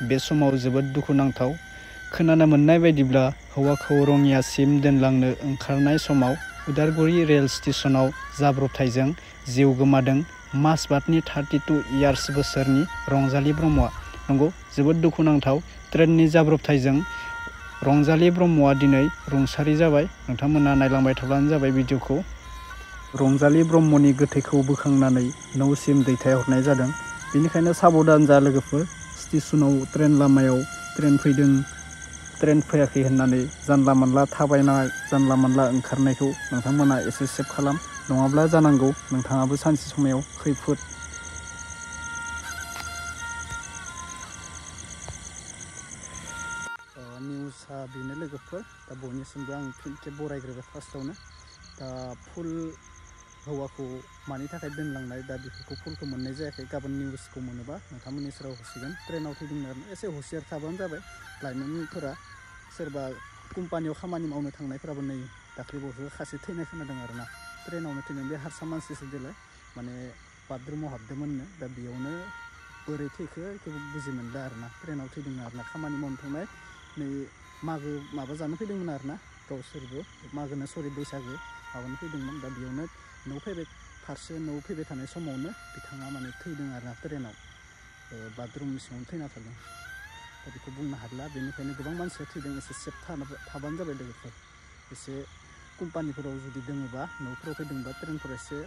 बे समाव जोबोद दुखुनांथाव। खोनानो मोननाय बायदिब्ला हौवाखौ रङियासिम दोनलांनो ओंखारनाय समाव उदालगुरि रेल स्टेशनाव जाब्रबथायजों जिउ गोमादों माजबाटनि 32 इयार्स बोसोरनि रंजालि ब्रह्मआ। नंगौ, जोबोद दुखुनांथाव। ट्रेननि जाब्रबथायजों रंजालि ब्रह्मआ दिनै रुंसारि जाबाय। नोंथांमोना नायलांबाय थाब्लानो जाबाय भिडिअखौ। रंजालि ब्रह्मनि गोथैखौ बोखांनानै न'सिम दैथायहरनाय जादों। बेनिखायनो साबधान जा लोगोफोर, स्टेशनाव ट्रेन लामायाव ट्रेन फैयाखै होननानै जानला मानला थाबायनाय, जानला मानला ओंखारनायखौ नोंथांमोना एसे सेभ खालाम। नङाब्ला जानांगौ नोंथाङाबो सानसे समायाव खैफोद निउसआ बेनो लोगोफोर। दा बयनिसिमबो आं फिन खेब बरायग्रोबाय फार्स्टआवनो। दा फुल हौवाखौ मानि थाखाय दोनलांनाय, दा बेफोरखौ फुलखौ मोननाय जायाखै। गाबोन निउसखौ मोनोबा नोंथांमोननि सेराव होसिगोन। ट्रेनाव थैदोंनो आरो एसे हुसियार थाबानो जाबाय लाइमोनफोरा। सोरबा कम्पानियाव खामानि मावनो थांनायफोराबो नै दाख्लैबावसो सासे थैनाय खोनादों आरो ना। ट्रेनावनो थैदों। बे हारसा मानसिसो देलाय, माने बाथरुमाव हाबदोंमोननो। दा बेयावनो बोरै थैखो बेखौ बुजि मोनला आरो ना। ट्रेनाव थैदों आरो ना। खामानि मावनो थांनाय नै माबा जानो फैदोंमोन आरो ना गावसोरबो। बैसागो माबानो फैदोंमोन। दा बेयावनो न'आव फैबाय थानाय समावनो बिथाङा माने थैदों आरो ना ट्रेनाव। बाथरुम सिङावनो थैना थादों। दा बेखौ बुंनो हालिया। बेनिखायनो गोबां मानसिया थैदों। एसे सेफ थाबानो जाबाय लोगोफोर। एसे कम्पानिफोराव जुदि दोङोबा, न'फोराव फैदोंबा ट्रेनफोराव एसे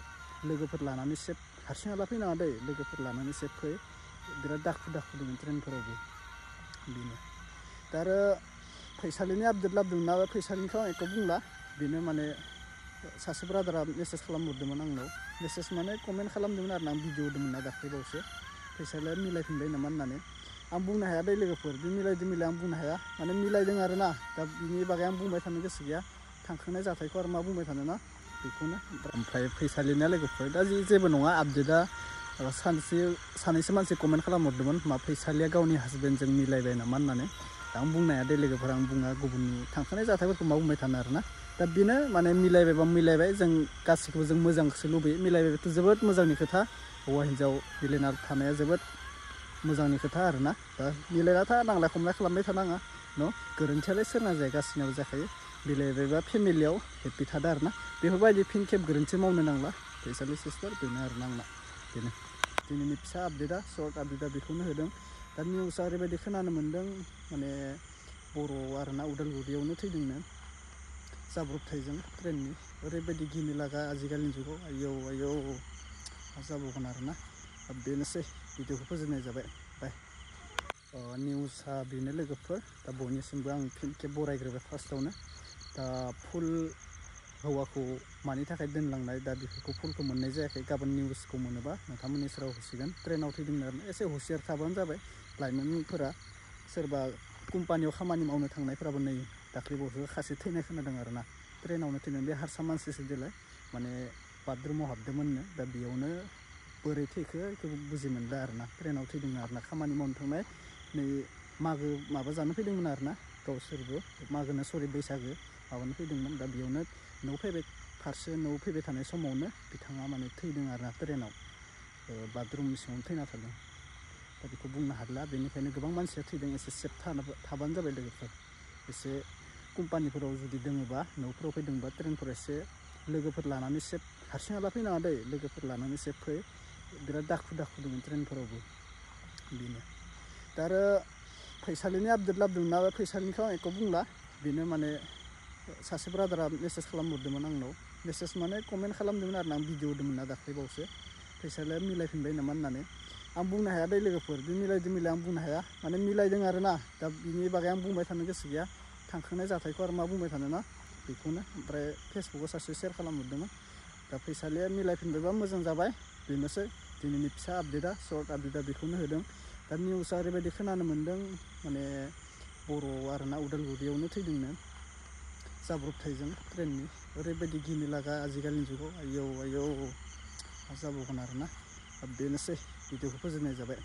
लोगोफोर लानानै सेफ, हारसिं हाला फैनाङा दै, लोगोफोर लानानै सेफ फै। बिराद दाखु दङ ट्रेनफोरावबो। बेनो दा आरो फैसालिनि आपडेट लाबोदोंना, फैसालिनिखौ आं एखौ बुंला। बेनो माने सासे ब्रादारा मेसेज खालामहरदोंमोन आंनाव। मेसेज माने कमेन्ट खालामदोंमोन आरो ना। आं भिडिअ होदोंमोन ना दाख्लैबावसो। फैसालिया मिलायफिनबाय नामा होननानै। आं बुंनो हाया दै लोगोफोर, बे मिलायदों मिलाया आं बुंनो हाया। माने मिलायदों आरो ना। दा बिनि बागै आं बुंबाय थानो गोसो गैया। थांखांनाय जाथायखौ आरो मा बुंबाय थानो ना, बेखौनो। ओमफ्राय फैसालिनिया लोगोफोर दा जेबो नङा। आपडेटआ सानैसो मानसि कमेन्ट खालामहरदोंमोन मा फैसालिया गावनि हासबेन्डजों मिलायबाय नामा होननानै। दा आं बुंनो हाया दै लोगोफोर, आं बुङा गुबुननि थांखानाय जाथायफोरखौ मा बुंबाय थानो आरो ना। दा बेनो माने मिलायबायबा मिलायबाय। जों गासैखौबो जों मोजांखौसो लुबैयो। मिलायबायबाथ' जोबोद मोजांनि खोथा। हौवा हिन्जाव मिलायना थानाया जोबोद मोजांनि खोथा आरो ना। दा मिलायना था, नांलाय खमलाय खालामबाय थानाङा न'। गोरोन्थियालाय सोरना जाया, गासिनाबो जाखायो। मिलायबायबा फेमिलियाव हेप्पि थादो आरो ना। बेफोरबायदि फिन खेब गोरोन्थि मावनो नांला फैसालि सिस्टार। बेनो आरो ना आंना। बेनो दिनैनि फिसा आपडेटआ, सर्ट आपडेटआ बेखौनो होदों। दा निउसआ ओरैबायदि खोनानो मोन्दों, माने बर' आरो ना, उदालगुरियावनो थैदोंनो जाब्रबथायजों ट्रेननि। ओरैबायदि गिनो लागा आजिखालिनि जुगाव। आयौ मा जाबावगोन आरो ना। बेनोसै, भिडिअखौ फोजोबनाय जाबाय। बाय। निउसआ बेनो लोगोफोर। दा बयनिसिमबो आं फिन खेब बरायग्रोबाय फार्स्टआवनो। दा फुल हौवाखौ मानि थाखाय दोनलांनाय, दा बेफोरखौ फुलखौ मोननाय जायाखै। गाबोन निउसखौ मोनोबा नोंथांमोननि सेराव होसिगोन। ट्रेनाव थैदोंनो आरो एसे हुसियार थाबानो जाबाय लाइमोनफोरा। सोरबा कम्पानियाव खामानि मावनो थांनायफोराबो नै दाख्लैबावसो सासे थैनाय खोनादों आरो ना। ट्रेनावनो थैदों। बे हारसा मानसिसो देलाय, माने बाथरुमाव हाबदोंमोननो। दा बेयावनो बोरै थैखो बेखौ बुजि मोनला आरो ना। ट्रेनाव थैदोंनो आरो ना। खामानि मावनो थांनाय नै माबा जानो फैदोंमोन आरो ना गावसोरबो। बैसागो माबानो फैदोंमोन। दा बेयावनो न'आव फैबाय थानाय समावनो बिथाङा माने थैदों आरो ना ट्रेनाव। बाथरुम सिङावनो थैना थादों। दा बेखौ बुंनो हालिया। बेनिखायनो गोबां मानसिया थैदों। एसे सेफ थाबानो जाबाय लोगोफोर। एसे कम्पानिफोराव जुदि दोङोबा, न'फोराव फैदोंबा ट्रेनफोराव एसे लोगोफोर लानानै सेफ, हारसिं हाला फैनाङा दै, लोगोफोर लानानै सेफ फै। बिराद दाखु दङ ट्रेनफोरावबो। बेनो दा आरो फैसालिनि आपडेट लाबोदोंना, फैसालिनिखौ आं एखौ बुंला। बेनो माने सासे ब्रादारा मेसेज खालामहरदोंमोन आंनाव। मेसेज माने कमेन्ट खालामदोंमोन आरो ना। आं भिडिअ होदोंमोन ना दाख्लैबावसो। फैसालिया मिलायफिनबाय नामा होननानै। आं बुंनो हाया दै लोगोफोर, बे मिलायदों मिलाया आं बुंनो हाया। माने मिलायदों आरो ना। दा बिनि बागै आं बुंबाय थानो गोसो गैया। थांखांनाय जाथायखौ आरो मा बुंबाय थानो ना, बेखौनो। ओमफ्राय फेसबुकाव सासे सेयार खालामहरदोंमोन। दा फैसालिया मिलायफिनबायबा मोजां जाबाय। बेनोसै दिनैनि फिसा आपडेटआ, सर्ट आपडेटआ बेखौनो होदों। दा निउसआ ओरैबायदि खोनानो मोन्दों, माने बर' आरो ना, उदालगुरियावनो थैदोंनो जाब्रबथायजों ट्रेननि। ओरैबायदि गिनो लागा आजिखालिनि जुगाव। आयौ मा जाबावगोन आरो ना। बेनोसै, भिडिअखौ फोजोबनाय जाबाय।